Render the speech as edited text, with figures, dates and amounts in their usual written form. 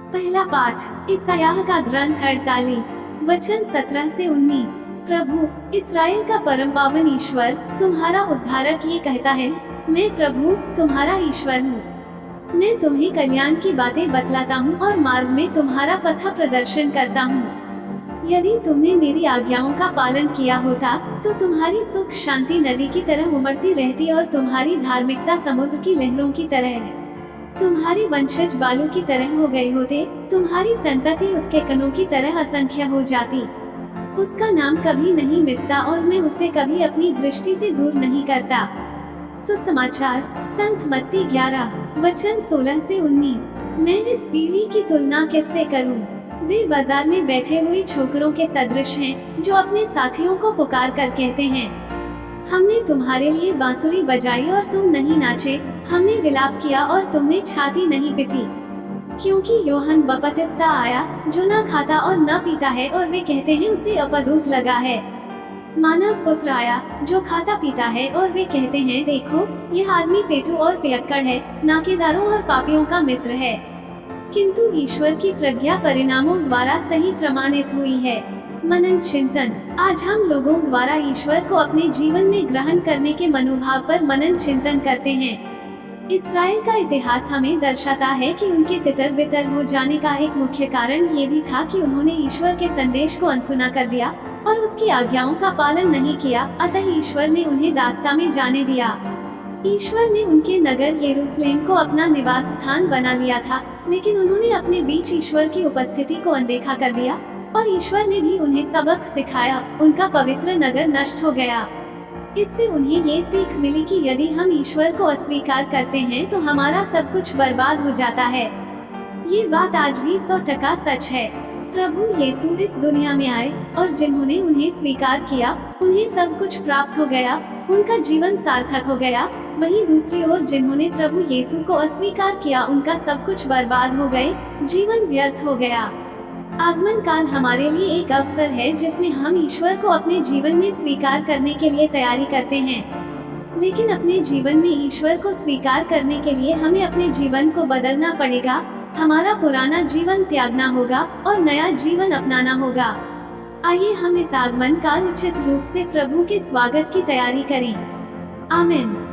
पहला पाठ यशायाह का ग्रंथ 48 वचन 17 से 19। प्रभु इस्राएल का परम पावन ईश्वर तुम्हारा उद्धारक ये कहता है, मैं प्रभु तुम्हारा ईश्वर हूँ। मैं तुम्हें कल्याण की बातें बतलाता हूँ और मार्ग में तुम्हारा पथ प्रदर्शन करता हूँ। यदि तुमने मेरी आज्ञाओं का पालन किया होता तो तुम्हारी सुख शांति नदी की तरह उमड़ती रहती और तुम्हारी धार्मिकता समुद्र की लहरों की तरह है। तुम्हारे वंशज बालू की तरह हो गए होते, तुम्हारी संतति उसके कणों की तरह असंख्य हो जाती। उसका नाम कभी नहीं मिटता और मैं उसे कभी अपनी दृष्टि से दूर नहीं करता। सुसमाचार संत मत्ती 11 वचन 16 से 19। मैं इस पीढ़ी की तुलना किससे करूं? वे बाजार में बैठे हुए छोकरों के सदृश हैं, जो अपने साथियों को पुकार कर कहते हैं, हमने तुम्हारे लिए बांसुरी बजाई और तुम नहीं नाचे, हमने विलाप किया और तुमने छाती नहीं पिटी। क्योंकि यूहन्ना बपतिस्मा आया जो न खाता और न पीता है और वे कहते हैं उसे अपदूत लगा है। मानव पुत्र आया जो खाता पीता है और वे कहते हैं, देखो यह आदमी पेटू और पियक्कड़ है, नाकेदारों और पापियों का मित्र है। किंतु ईश्वर की प्रज्ञा परिणामों द्वारा सही प्रमाणित हुई है। मनन चिंतन। आज हम लोगों द्वारा ईश्वर को अपने जीवन में ग्रहण करने के मनोभाव पर मनन चिंतन करते हैं। इस्राएल का इतिहास हमें दर्शाता है कि उनके तितर बितर हो जाने का एक मुख्य कारण ये भी था कि उन्होंने ईश्वर के संदेश को अनसुना कर दिया और उसकी आज्ञाओं का पालन नहीं किया, अतः ईश्वर ने उन्हें दास्ता में जाने दिया। ईश्वर ने उनके नगर यरूशलेम को अपना निवास स्थान बना लिया था, लेकिन उन्होंने अपने बीच ईश्वर की उपस्थिति को अनदेखा कर दिया और ईश्वर ने भी उन्हें सबक सिखाया। उनका पवित्र नगर नष्ट हो गया। इससे उन्हें ये सीख मिली कि यदि हम ईश्वर को अस्वीकार करते हैं तो हमारा सब कुछ बर्बाद हो जाता है। ये बात आज भी 100% सच है। प्रभु यीशु इस दुनिया में आए और जिन्होंने उन्हें स्वीकार किया उन्हें सब कुछ प्राप्त हो गया, उनका जीवन सार्थक हो गया। वहीं दूसरी ओर जिन्होंने प्रभु यीशु को अस्वीकार किया उनका सब कुछ बर्बाद हो गए, जीवन व्यर्थ हो गया। आगमन काल हमारे लिए एक अवसर है जिसमें हम ईश्वर को अपने जीवन में स्वीकार करने के लिए तैयारी करते हैं। लेकिन अपने जीवन में ईश्वर को स्वीकार करने के लिए हमें अपने जीवन को बदलना पड़ेगा। हमारा पुराना जीवन त्यागना होगा और नया जीवन अपनाना होगा। आइए हम इस आगमन काल उचित रूप से प्रभु के स्वागत की तैयारी करें। आमीन।